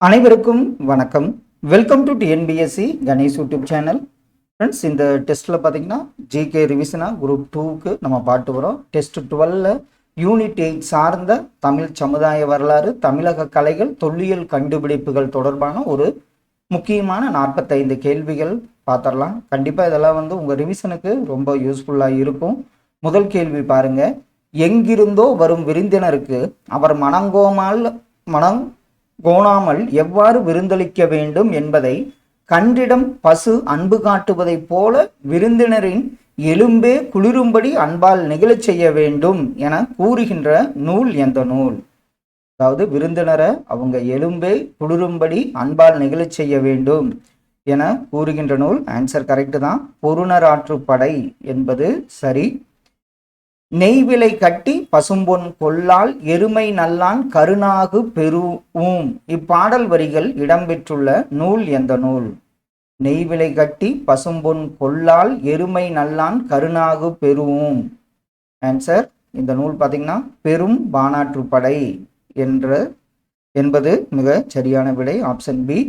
அனைவருக்கும் வணக்கம். Welcome to TNPSC Ganesh YouTube channel. Friends, இந்த டெஸ்ட்டில் பார்த்தீங்கன்னா ஜிகே ரிவிஷனாக குரூப் 2க்கு நம்ம பார்த்து வரோம். டெஸ்ட் 12 யூனிட் 8 சார்ந்த தமிழ் சமுதாய வரலாறு, தமிழக கலைகள், தொல்லியல் கண்டுபிடிப்புகள் தொடர்பான ஒரு முக்கியமான 45 கேள்விகள் பார்த்துடலாம். கண்டிப்பாக இதெல்லாம் உங்கள் ரிவிஷனுக்கு ரொம்ப யூஸ்ஃபுல்லாக இருக்கும். முதல் கேள்வி பாருங்க. எங்கிருந்தோ வரும் விருந்தினருக்கு அவர் கோணாமல் எவ்வாறு விருந்தளிக்க வேண்டும் என்பதை கன்றிடம் பசு அன்பு காட்டுவதைப் போல விருந்தினரின் எலும்பே குளிரும்படி அன்பால் நிகழச் செய்ய வேண்டும் என கூறுகின்ற நூல் எந்த நூல்? அதாவது விருந்தினரை அவங்க எலும்பே குளிரும்படி அன்பால் நிகழச் செய்ய வேண்டும் என கூறுகின்ற நூல். ஆன்சர் கரெக்டு தான், பொருணராற்றுப்படை என்பது சரி. நெய்விலை கட்டி பசும்பொன் கொல்லால் எருமை நல்லான் கருணாகு பெறுவும் இப்பாடல் வரிகள் இடம்பெற்றுள்ள நூல் எந்த நூல்? நெய்விலை கட்டி பசும்பொன் கொல்லால் எருமை நல்லான் கருணாகு பெறுவும். ஆன்சர் இந்த நூல் பார்த்தீங்கன்னா பெரும் பாணாற்றுப்படை என்பது மிக சரியான விடை, ஆப்ஷன் பி.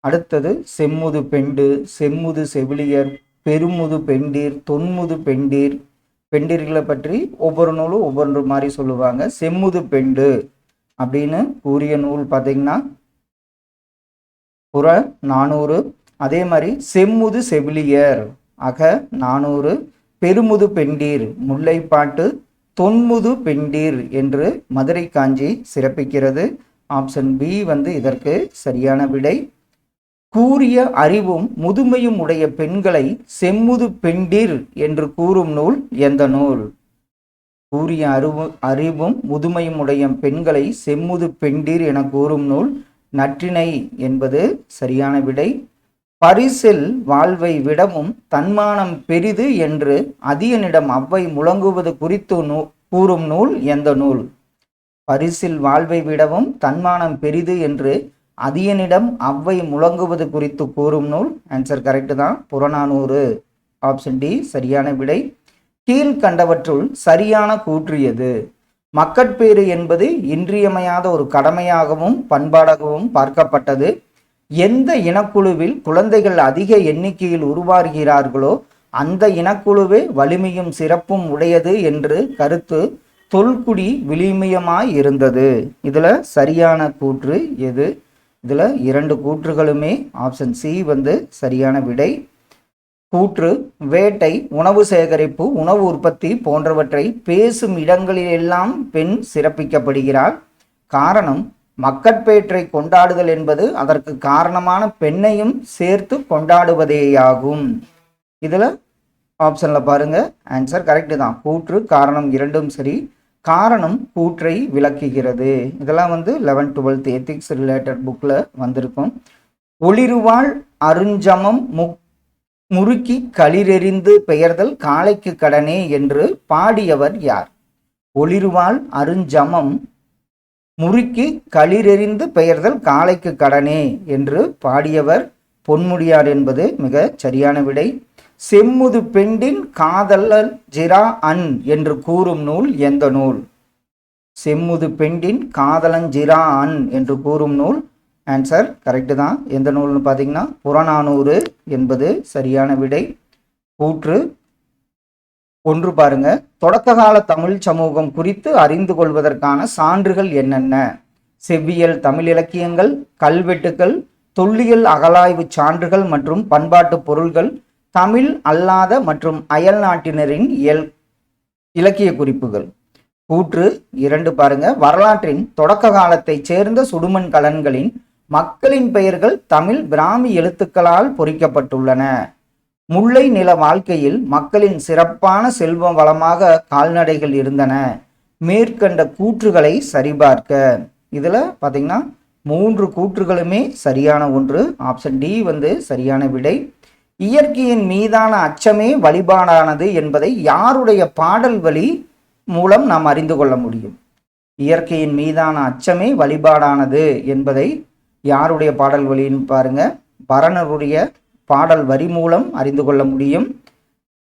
அடுத்தது செம்முது பெண்டு, செம்முது செவிலியர், பெருமுது பெண்டீர், தொன்முது பெண்டீர். பெண்டிர்களை பற்றி ஒவ்வொரு நூலும் ஒவ்வொன்று மாதிரி சொல்லுவாங்க. செம்முது பெண்டு அப்படின்னு கூறிய நூல் பார்த்தீங்கன்னா புற 400. அதே மாதிரி செம்முது செவிலியர் அக 400, பெருமுது பெண்டீர் முல்லைப்பாட்டு, தொன்முது பெண்டீர் என்று மதுரை காஞ்சி சிறப்பிக்கிறது. ஆப்ஷன் பி இதற்கு சரியான விடை. கூறிய அறிவும் முதுமையும் உடைய பெண்களை செம்முது பெண்டீர் என்று கூறும் நூல் எந்த நூல்? கூறிய அறிவும் முதுமையும் உடைய பெண்களை செம்முது பெண்டீர் என கூறும் நூல் நற்றிணை என்பது சரியான விடை. பரிசில் வாழ்வை விடவும் தன்மானம் பெரிது என்று அதியனிடம் அவ்வை முழங்குவது குறித்து கூறும் நூல் எந்த நூல்? பரிசில் வாழ்வை விடவும் தன்மானம் பெரிது என்று அதியனிடம் அவ்வை முழங்குவது குறித்து கூறும் நூல். ஆன்சர் கரெக்டு தான், புறநானூறு. ஆப்ஷன் டி சரியான விடை. கீழ்கண்டவற்றுள் சரியான கூற்று எது? மக்கட்பேறு என்பது இன்றியமையாத ஒரு கடமையாகவும் பண்பாடாகவும் பார்க்கப்பட்டது. எந்த இனக்குழுவில் குழந்தைகள் அதிக எண்ணிக்கையில் உருவாகிறார்களோ அந்த இனக்குழுவே வலிமையும் சிறப்பும் உடையது என்று கருத்து தொல்குடி விளிமியமாய் இருந்தது. இதுல சரியான கூற்று எது? இதுல 2 கூற்றுகளுமே ஆப்ஷன் சி சரியான விடை. கூற்று: வேட்டை, உணவு சேகரிப்பு, உணவு உற்பத்தி போன்றவற்றை பேசும் இடங்களிலெல்லாம் பெண் சிறப்பிக்கப்படுகிறாள். காரணம், மக்கட்பேற்றை கொண்டாடுதல் என்பது அதற்கு காரணமான பெண்ணையும் சேர்த்து கொண்டாடுவதேயாகும். இதுல ஆப்ஷன்ல பாருங்க, ஆன்சர் கரெக்டு தான். கூற்று காரணம் இரண்டும் சரி. காரணம் கூற்றை விளக்குகிறது. இதெல்லாம் 11th 12th எத்திக்ஸ் ரிலேட்டட் புக்கில் வந்திருக்கும். ஒளிருவாள் அருஞ்சமம் முறுக்கி களிரெறிந்து பெயர்தல் காளைக்கு கடனே என்று பாடியவர் யார்? ஒளிருவாள் அருஞ்சமம் முறுக்கி களிரெறிந்து பெயர்தல் காளைக்கு கடனே என்று பாடியவர் பொன்முடியார் என்பது மிக சரியான விடை. செம்முது பெண்டின் காதலன் ஜிரா அன் என்று கூறும் நூல் எந்த நூல்? செம்முது பெண்டின் காதலன் ஜிரா அன் என்று கூறும் நூல். ஆன்சர் கரெக்டு தான். எந்த நூல்னு பார்த்தீங்கன்னா புறநானூறு என்பது சரியான விடை. கூற்று 1 பாருங்க. தொடக்க கால தமிழ் சமூகம் குறித்து அறிந்து கொள்வதற்கான சான்றுகள் என்னென்ன? செவ்வியல் தமிழ் இலக்கியங்கள், கல்வெட்டுக்கள், தொல்லியல் அகழாய்வு சான்றுகள் மற்றும் பண்பாட்டு பொருள்கள், தமிழ் அல்லாத மற்றும் அயல் நாட்டினரின் இலக்கிய குறிப்புகள். கூற்று 2 பாருங்க. வரலாற்றின் தொடக்க காலத்தைச் சேர்ந்த சுடுமண் கலன்களின் மக்களின் பெயர்கள் தமிழ் பிராமி எழுத்துக்களால் பொறிக்கப்பட்டுள்ளன. முல்லை நில வாழ்க்கையில் மக்களின் சிறப்பான செல்வ வளமாக கால்நடைகள் இருந்தன. மேற்கண்ட கூற்றுகளை சரிபார்க்க. இதுல பாத்தீங்கன்னா 3 கூற்றுகளுமே சரியான ஒன்று. ஆப்ஷன் டி சரியான விடை. இயற்கையின் மீதான அச்சமே வழிபாடானது என்பதை யாருடைய பாடல் வழி மூலம் நாம் அறிந்து கொள்ள முடியும்? இயற்கையின் மீதான அச்சமே வழிபாடானது என்பதை யாருடைய பாடல் வழின்னு பாருங்க. பரணருடைய பாடல் வரி மூலம் அறிந்து கொள்ள முடியும்.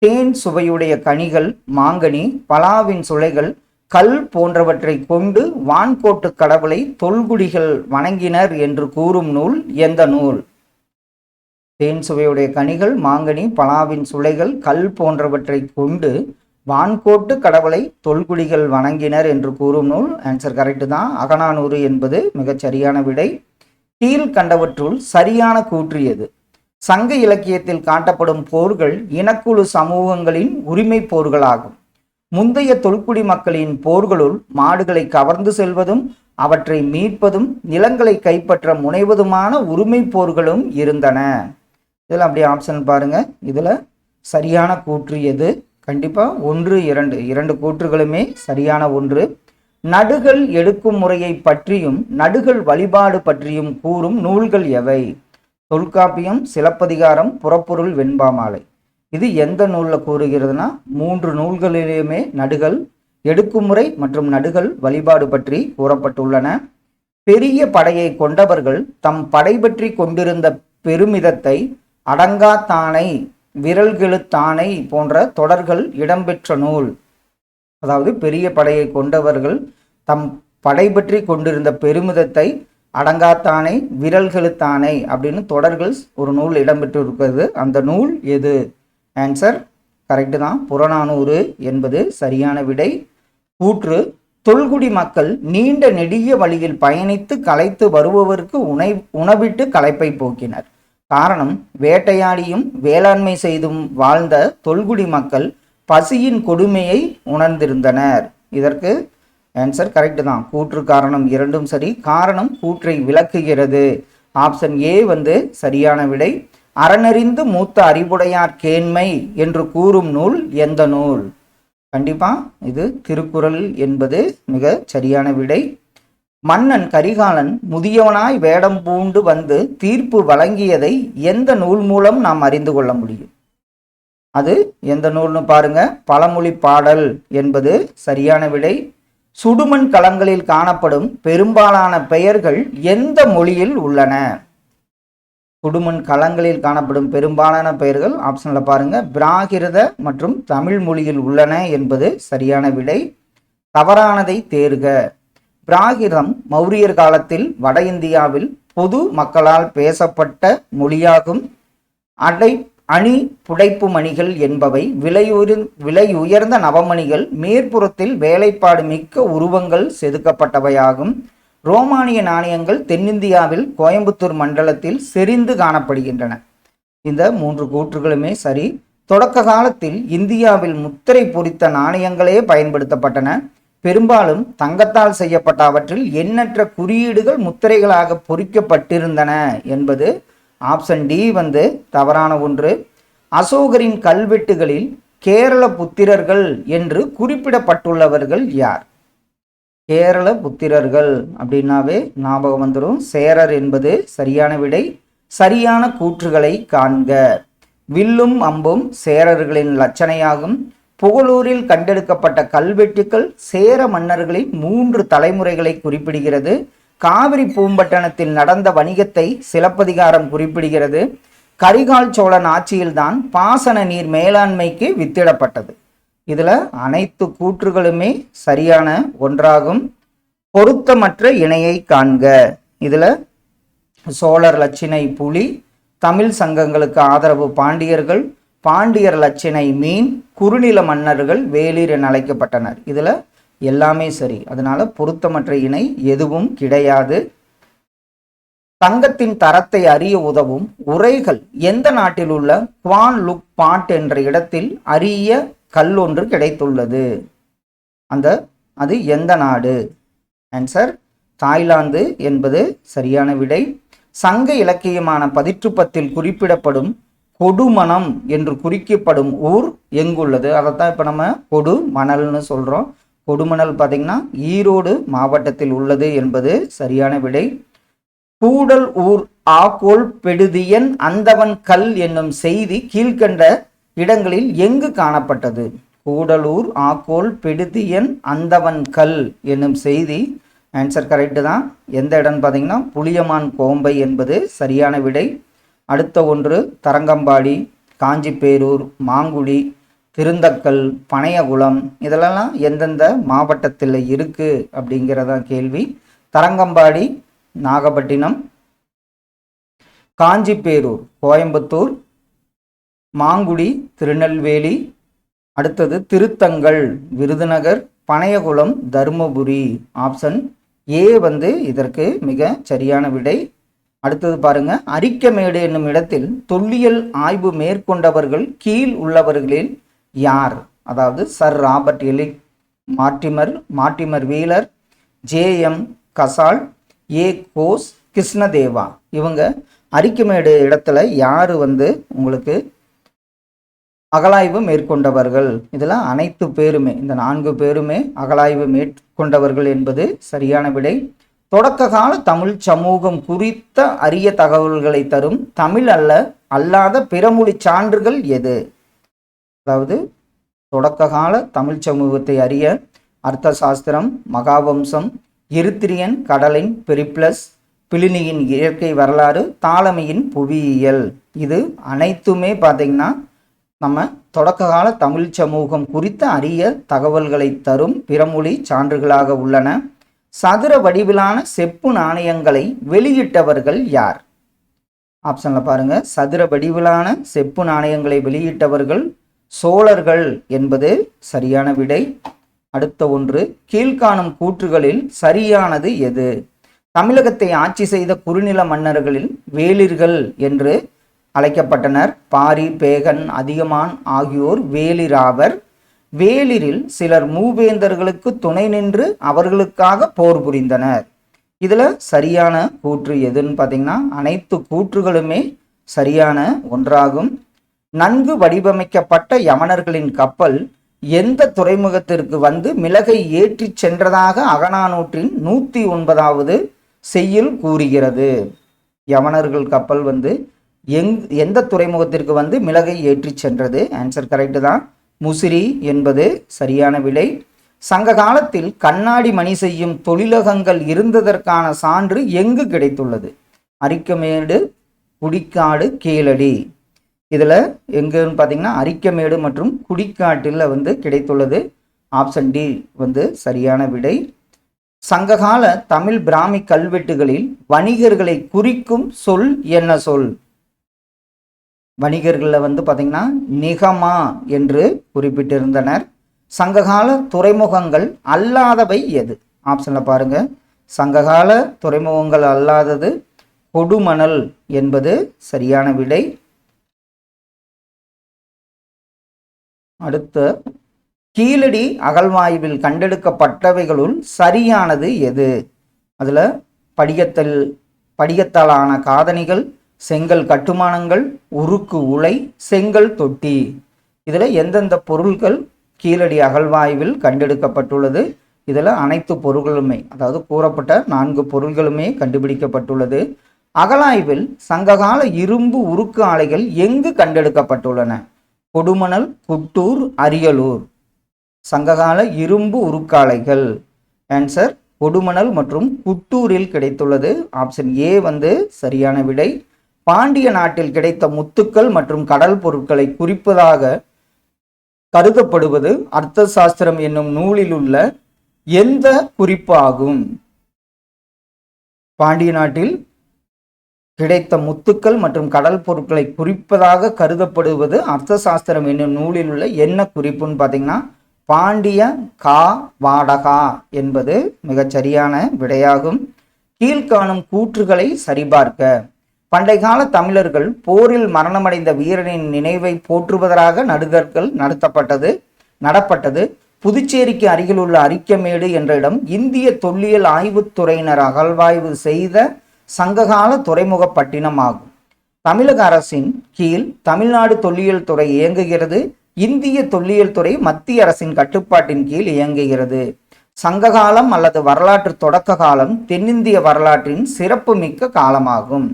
தேன் சுவையுடைய கனிகள் மாங்கனி, பலாவின் சுளைகள் கல் போன்றவற்றை கொண்டு வான்கோட்டு கடவுளை தொல்குடிகள் வணங்கினர் என்று கூறும் நூல் எந்த நூல்? தேன் சுவையுடைய கனிகள், மாங்கனி, பலாவின் சுளைகள், கல் போன்றவற்றை கொண்டு வான்கோட்டு கடவுளை தொல்குடிகள் வணங்கினர் என்று கூறும் நூல். ஆன்சர் கரெக்டு தான், அகநானூறு என்பது மிகச் சரியான விடை. கீழ்கண்டவற்றுள் சரியான கூற்று எது? சங்க இலக்கியத்தில் காட்டப்படும் போர்கள் இனக்குழு சமூகங்களின் உரிமை போர்களாகும். முந்தைய தொல்குடி மக்களின் போர்களுள் மாடுகளை கவர்ந்து செல்வதும் அவற்றை மீட்பதும் நிலங்களை கைப்பற்ற முனைவதுமான உரிமை போர்களும் இருந்தன. இதில் அப்படியே ஆப்ஷன் பாருங்க. இதில் சரியான கூற்று எது? கண்டிப்பாக 1, 2 2 கூற்றுகளுமே சரியான ஒன்று. நடுகள் எடுக்கும் முறையை பற்றியும் நடுகள் வழிபாடு பற்றியும் கூறும் நூல்கள் எவை? தொல்காப்பியம், சிலப்பதிகாரம், புறப்பொருள், வெண்பாமாலை. இது எந்த நூலில் கூறுகிறதுனா 3 நூல்களிலுமே நடுகள் எடுக்குமுறை மற்றும் நடுகள் வழிபாடு பற்றி கூறப்பட்டுள்ளன. பெரிய படையை கொண்டவர்கள் தம் படை பற்றி கொண்டிருந்த பெருமிதத்தை அடங்காத்தானை, விரல்கெழுத்தானை போன்ற தொடர்கள் இடம்பெற்ற நூல். அதாவது பெரிய படையை கொண்டவர்கள் தம் படை பற்றி கொண்டிருந்த பெருமிதத்தை அடங்காத்தானை, விரல்கெழுத்தானை அப்படின்னு தொடர்கள் ஒரு நூல் இடம்பெற்று இருக்கிறது. அந்த நூல் எது? ஆன்சர் கரெக்டு தான், புறநானூறு என்பது சரியான விடை. கூற்று: தொல்குடி மக்கள் நீண்ட நெடிய வழியில் பயணித்து களைத்து வருபவருக்கு உணவிட்டு களைப்பை போக்கினர். காரணம், வேட்டையாடியும் வேளாண்மை செய்தும் வாழ்ந்த தொல்குடி மக்கள் பசியின் கொடுமையை உணர்ந்திருந்தனர். இதற்கு ஆன்சர் கரெக்டு தான், கூற்று காரணம் இரண்டும் சரி. காரணம் கூற்றை விளக்குகிறது. ஆப்ஷன் ஏ சரியான விடை. அறனறிந்து மூத்த அறிவுடையார் கேண்மை என்று கூறும் நூல் எந்த நூல்? கண்டிப்பா இது திருக்குறள் என்பது மிக சரியான விடை. மன்னன் கரிகாலன் முதியவனாய் வேடம் பூண்டு வந்து தீர்ப்பு வழங்கியதை எந்த நூல் மூலம் நாம் அறிந்து கொள்ள முடியும்? அது எந்த நூல்னு பாருங்க. பழமொழி பாடல் என்பது சரியான விடை. சுடுமண் களங்களில் காணப்படும் பெரும்பாலான பெயர்கள் எந்த மொழியில் உள்ளன? சுடுமண் களங்களில் காணப்படும் பெரும்பாலான பெயர்கள் ஆப்ஷன்ல பாருங்க, பிராகிருத மற்றும் தமிழ் மொழியில் உள்ளன என்பது சரியான விடை. தவறானதை தேர்க. பிராகிருதம் மௌரியர் காலத்தில் வட இந்தியாவில் பொது மக்களால் பேசப்பட்ட மொழியாகும். அணி புடைப்பு மணிகள் என்பவை விலை உயர்ந்த நவமணிகள், மேற்புறத்தில் வேலைப்பாடு மிக்க உருவங்கள் செதுக்கப்பட்டவையாகும். ரோமானிய நாணயங்கள் தென்னிந்தியாவில் கோயம்புத்தூர் மண்டலத்தில் செறிந்து காணப்படுகின்றன. இந்த 3 கூற்றுகளுமே சரி. தொடக்க காலத்தில் இந்தியாவில் முத்திரை பொறித்த நாணயங்களே பயன்படுத்தப்பட்டன. பெரும்பாலும் தங்கத்தால் செய்யப்பட்ட அவற்றில் எண்ணற்ற குறியீடுகள் முத்திரைகளாக பொறிக்கப்பட்டிருந்தன என்பது ஆப்ஷன் டி தவறான ஒன்று. அசோகரின் கல்வெட்டுகளில் கேரள புத்திரர்கள் என்று குறிப்பிடப்பட்டுள்ளவர்கள் யார்? கேரள புத்திரர்கள் அப்படின்னாவே ஞாபகம் வந்துடும், சேரர் என்பது சரியான விடை. சரியான கூற்றுகளை காண்க. வில்லும் அம்பும் சேரர்களின் லட்சணையாகும். புகழூரில் கண்டெடுக்கப்பட்ட கல்வெட்டுக்கள் சேர மன்னர்களின் 3 தலைமுறைகளை குறிப்பிடுகிறது. காவிரி பூம்பட்டணத்தில் நடந்த வணிகத்தை சிலப்பதிகாரம் குறிப்பிடுகிறது. கரிகால் சோழன் ஆட்சியில்தான் பாசன நீர் மேலாண்மைக்கு வித்திடப்பட்டது. இதுல அனைத்து கூற்றுகளுமே சரியான ஒன்றாகும். பொருத்தமற்ற இணையை காண்க. இதுல சோழர் லட்சினை புலி, தமிழ் சங்கங்களுக்கு ஆதரவு பாண்டியர்கள், பாண்டியர் லட்சினை மீன், குறுநில மன்னர்கள் வேளிர் என அழைக்கப்பட்டனர். இதுல எல்லாமே சரி. அதனால பொருத்தமற்ற இணை எதுவும் கிடையாது. தங்கத்தின் தரத்தை அறிய உதவும் உரைகள் எந்த நாட்டில் உள்ள குவான் லுக் பாட் என்ற இடத்தில் அரிய கல் ஒன்று கிடைத்துள்ளது? அது எந்த நாடு? ஆன்சர் தாய்லாந்து என்பது சரியான விடை. சங்க இலக்கியமான பதிற்றுப்பத்தில் குறிப்பிடப்படும் கொடுமணம் என்று குறிக்கப்படும் ஊர் எங்குள்ளது? அதைத்தான் இப்போ நம்ம கொடு மணல்னு சொல்கிறோம். கொடுமணல் பார்த்தீங்கன்னா ஈரோடு மாவட்டத்தில் உள்ளது என்பது சரியான விடை. கூடல் ஊர் ஆகோல் பெடுதியன் அந்தவன் கல் என்னும் செய்தி கீழ்கண்ட இடங்களில் எங்கு காணப்பட்டது? கூடலூர் ஆகோல் பெடுதியன் அந்தவன் கல் என்னும் செய்தி ஆன்சர் கரெக்டு தான். எந்த இடம் பார்த்தீங்கன்னா புளியமான் கோம்பை என்பது சரியான விடை. அடுத்த ஒன்று தரங்கம்பாடி, காஞ்சிப்பேரூர், மாங்குடி, திருந்தக்கல், பனையகுளம் இதெல்லாம் எந்தெந்த மாவட்டத்தில் இருக்கு அப்படிங்கிறதா கேள்வி. தரங்கம்பாடி நாகப்பட்டினம், காஞ்சிபேரூர் கோயம்புத்தூர், மாங்குடி திருநெல்வேலி, அடுத்தது திருத்தங்கல் விருதுநகர், பனையகுளம் தருமபுரி. ஆப்ஷன் ஏ வந்து இதற்கு மிக சரியான விடை. அடுத்தது பாருங்க, அரிக்கமேடு என்னும் இடத்தில் தொல்லியல் ஆய்வு மேற்கொண்டவர்கள் கீழ் உள்ளவர்களில் யார்? அதாவது சர் ராபர்ட் எலிக், மார்டிமர் வீலர், ஜே.எம். கசால், ஏ. கோஸ் கிருஷ்ணதேவா. இவங்க அரிக்கமேடு இடத்துல யார் வந்து உங்களுக்கு அகலாய்வு மேற்கொண்டவர்கள்? இதில் அனைத்து பேருமே, இந்த 4 பேருமே அகலாய்வு மேற்கொண்டவர்கள் என்பது சரியான விடை. தொடக்க கால தமிழ் சமூகம் குறித்த அரிய தகவல்களை தரும் தமிழ் அல்லாத பிறமொழி சான்றுகள் எது? அதாவது தொடக்க கால தமிழ் சமூகத்தை அறிய அர்த்த சாஸ்திரம், மகாவம்சம், எரித்திரியன் கடலின் பெரிப்ளஸ், பிளினியின் இயற்கை வரலாறு, தாலமியின் புவியியல். இது அனைத்துமே பார்த்தீங்கன்னா நம்ம தொடக்க கால தமிழ் சமூகம் குறித்த அரிய தகவல்களை தரும் பிறமொழி சான்றுகளாக உள்ளன. சதுர வடிவிலான செப்பு நாணயங்களை வெளியிட்டவர்கள் யார்? ஆப்ஷன்ல பாருங்க, சதுர வடிவிலான செப்பு நாணயங்களை வெளியிட்டவர்கள் சோழர்கள் என்பது சரியான விடை. அடுத்த ஒன்று, கீழ்காணும் கூற்றுகளில் சரியானது எது? தமிழகத்தை ஆட்சி செய்த குறுநில மன்னர்களில் வேளிர்கள் என்று அழைக்கப்பட்டனர். பாரி, பேகன், அதியமான் ஆகியோர் வேளிராவர். வேளிரில் சிலர் மூவேந்தர்களுக்கு துணை நின்று அவர்களுக்காக போர் புரிந்தனர். இதில் சரியான கூற்று எதுன்னு பார்த்தீங்கன்னா அனைத்து கூற்றுகளுமே சரியான ஒன்றாகும். நன்கு வடிவமைக்கப்பட்ட யமனர்களின் கப்பல் எந்த துறைமுகத்திற்கு வந்து மிளகை ஏற்றி சென்றதாக அகநானூற்றின் 109வது செய்யுள் கூறுகிறது? யமனர்கள் கப்பல் வந்து எந்த துறைமுகத்திற்கு வந்து மிளகை ஏற்றி சென்றது? ஆன்சர் கரெக்டு தான், முசிறி என்பது சரியான விடை. சங்க காலத்தில் கண்ணாடி மணி செய்யும் தொழிலகங்கள் இருந்ததற்கான சான்று எங்கு கிடைத்துள்ளது? அரிக்கமேடு, குடிக்காடு, கீழடி. இதில் எங்குன்னு பார்த்தீங்கன்னா அரிக்கமேடு மற்றும் குடிக்காட்டில் வந்து கிடைத்துள்ளது. ஆப்ஷன் டி வந்து சரியான விடை. சங்ககால தமிழ் பிராமி கல்வெட்டுகளில் வணிகர்களை குறிக்கும் சொல் என்ன சொல்? வணிகர்களில் வந்து பார்த்தீங்கன்னா நிகமா என்று குறிப்பிட்டிருந்தனர். சங்ககால துறைமுகங்கள் அல்லாதவை எது? ஆப்ஷனில் பாருங்க, சங்ககால துறைமுகங்கள் அல்லாதது கொடுமணல் என்பது சரியான விடை. அடுத்த, கீழடி அகழ்வாய்வில் கண்டெடுக்கப்பட்டவைகளுள் சரியானது எது? அதில் படிகத்தாலான காதணிகள், செங்கல் கட்டுமானங்கள், உருக்கு உலை, செங்கல் தொட்டி. இதில் எந்தெந்த பொருட்கள் கீழடி அகழ்வாய்வில் கண்டெடுக்கப்பட்டுள்ளது? இதில் அனைத்து பொருட்களுமே, அதாவது கூறப்பட்ட 4 பொருட்களுமே கண்டுபிடிக்கப்பட்டுள்ளது. அகழாய்வில் சங்ககால இரும்பு உருக்கு ஆலைகள் எங்கு கண்டெடுக்கப்பட்டுள்ளன? கொடுமணல், குட்டூர், அரியலூர். சங்ககால இரும்பு உருக்காலைகள் ஆன்சர் கொடுமணல் மற்றும் குட்டூரில் கிடைத்துள்ளது. ஆப்ஷன் ஏ வந்து சரியான விடை. பாண்டிய நாட்டில் கிடைத்த முத்துக்கள் மற்றும் கடல் பொருட்களை குறிப்பதாக கருதப்படுவது அர்த்த சாஸ்திரம் என்னும் நூலில் உள்ள எந்த குறிப்பாகும்? பாண்டிய நாட்டில் கிடைத்த முத்துக்கள் மற்றும் கடல் பொருட்களை குறிப்பதாக கருதப்படுவது அர்த்த சாஸ்திரம் என்னும் நூலில் உள்ள என்ன குறிப்புன்னு பார்த்தீங்கன்னா பாண்டிய கா வாடகா என்பது மிகச்சரியான விடையாகும். கீழ்காணும் கூற்றுகளை சரிபார்க்க. பண்டை கால தமிழர்கள் போரில் மரணமடைந்த வீரனின் நினைவை போற்றுவதற்காக நடுகர்கள் நடப்பட்டது. புதுச்சேரிக்கு அருகில் உள்ள அரிக்கமேடு என்ற இடம் இந்திய தொல்லியல் ஆய்வுத்துறையினர் அகழ்வாய்வு செய்த சங்ககால துறைமுக பட்டினம் ஆகும். தமிழக அரசின் கீழ் தமிழ்நாடு தொல்லியல் துறை இயங்குகிறது. இந்திய தொல்லியல் துறை மத்திய அரசின் கட்டுப்பாட்டின் கீழ் இயங்குகிறது. சங்ககாலம் அல்லது வரலாற்று தொடக்க காலம் தென்னிந்திய வரலாற்றின் சிறப்பு மிக்க காலமாகும்.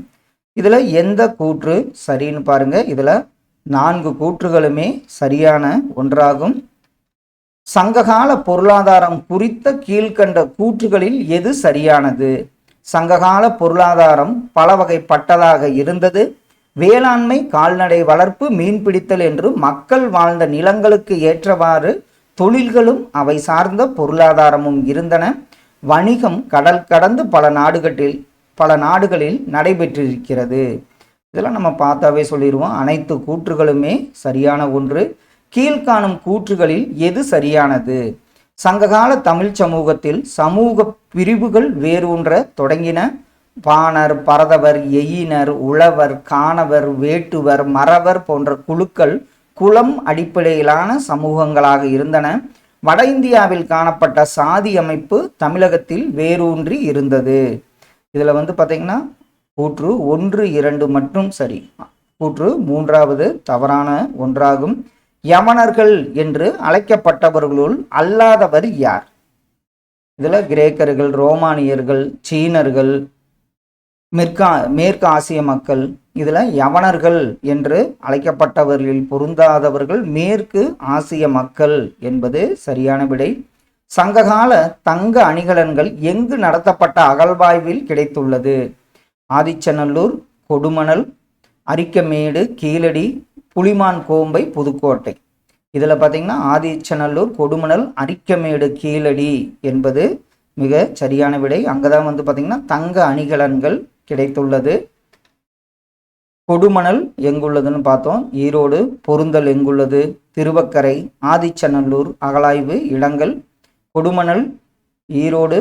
இதுல எந்த கூற்று சரின்னு பாருங்க. இதுல 4 கூற்றுகளுமே சரியான ஒன்றாகும். சங்ககால பொருளாதாரம் குறித்த கீழ்கண்ட கூற்றுகளில் எது சரியானது? சங்ககால பொருளாதாரம் பல வகைப்பட்டதாக இருந்தது. வேளாண்மை, கால்நடை வளர்ப்பு, மீன்பிடித்தல் என்று மக்கள் வாழ்ந்த நிலங்களுக்கு ஏற்றவாறு தொழில்களும் அவை சார்ந்த பொருளாதாரமும் இருந்தன. வணிகம் கடல் கடந்து பல நாடுகளில் நடைபெற்றிருக்கிறது. இதெல்லாம் நம்ம பார்த்தாவே சொல்லிடுவோம். அனைத்து கூற்றுகளுமே சரியான ஒன்று. கீழ்காணும் கூற்றுகளில் எது சரியானது? சங்ககால தமிழ் சமூகத்தில் சமூக பிரிவுகள் வேரூன்ற தொடங்கின. பாணர், பரதவர், எயினர், உழவர், காணவர், வேட்டுவர், மறவர் போன்ற குழுக்கள் குலம் அடிப்படையிலான சமூகங்களாக இருந்தன. வட இந்தியாவில் காணப்பட்ட சாதி அமைப்பு தமிழகத்தில் வேரூன்றி இருந்தது. இதில் பார்த்தீங்கன்னா கூற்று 1, 2 மட்டும் சரி. கூற்று 3வது தவறான ஒன்றாகும். யவனர்கள் என்று அழைக்கப்பட்டவர்களுள் அல்லாதவர் யார்? இதில் கிரேக்கர்கள், ரோமானியர்கள், சீனர்கள், மேற்கு ஆசிய மக்கள். இதில் யவனர்கள் என்று அழைக்கப்பட்டவர்களில் பொருந்தாதவர்கள் மேற்கு ஆசிய மக்கள் என்பது சரியான விடை. சங்ககால தங்க அணிகலன்கள் எங்கு நடத்தப்பட்ட அகழ்வாய்வில் கிடைத்துள்ளது? ஆதிச்சநல்லூர், கொடுமணல், அரிக்கமேடு, கீழடி, புலிமான் கோம்பை, புதுக்கோட்டை. இதில் பார்த்தீங்கன்னா ஆதிச்சநல்லூர், கொடுமணல், அரிக்கமேடு, கீழடி என்பது மிக சரியான விடை. அங்கதான் பார்த்தீங்கன்னா தங்க அணிகலன்கள் கிடைத்துள்ளது. கொடுமணல் எங்குள்ளதுன்னு பார்த்தோம். ஈரோடு. பொருந்தல் எங்குள்ளது? திருவக்கரை. ஆதிச்சநல்லூர் அகழாய்வு இடங்கள் கொடுமணல், ஈரோடு.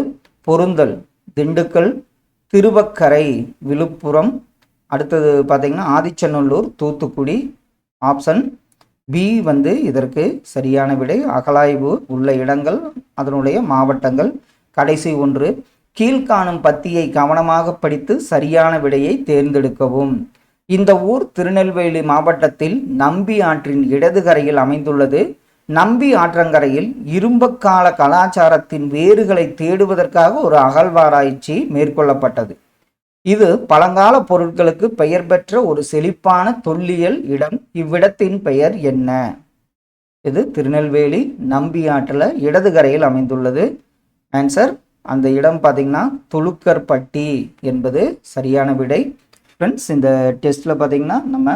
பொருந்தல் திண்டுக்கல். திருவக்கரை விழுப்புரம். அடுத்தது பார்த்தீங்கன்னா ஆதிச்சநல்லூர் தூத்துக்குடி. ஆப்ஷன் பி இதற்கு சரியான விடை. அகழாய்வு உள்ள இடங்கள், அதனுடைய மாவட்டங்கள். கடைசி ஒன்று. கீழ்காணும் பத்தியை கவனமாக படித்து சரியான விடையை தேர்ந்தெடுக்கவும். இந்த ஊர் திருநெல்வேலி மாவட்டத்தில் நம்பி ஆற்றின் இடது கரையில் அமைந்துள்ளது. நம்பி ஆற்றங்கரையில் இரும்பக்கால கலாச்சாரத்தின் வேறுகளை தேடுவதற்காக ஒரு அகழ்வாராய்ச்சி மேற்கொள்ளப்பட்டது. இது பழங்கால பொருட்களுக்கு பெயர் பெற்ற ஒரு செழிப்பான தொல்லியல் இடம். இவ்விடத்தின் பெயர் என்ன? இது திருநெல்வேலி நம்பி ஆற்றில் இடது கரையில் அமைந்துள்ளது. ஆன்சர் அந்த இடம் பார்த்தீங்கன்னா துலுக்கர்பட்டி என்பது சரியான விடை. ஃப்ரெண்ட்ஸ், இந்த டெஸ்ட்டில் பார்த்தீங்கன்னா நம்ம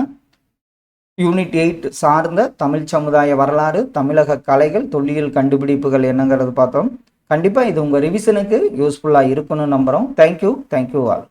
யூனிட் 8 சார்ந்த தமிழ் சமுதாய வரலாறு, தமிழக கலைகள், தொல்லியல் கண்டுபிடிப்புகள் என்னங்கிறது பார்த்தோம். கண்டிப்பாக இது உங்கள் ரிவிஷனுக்கு யூஸ்ஃபுல்லாக இருக்குன்னு நம்புகிறோம். Thank you all.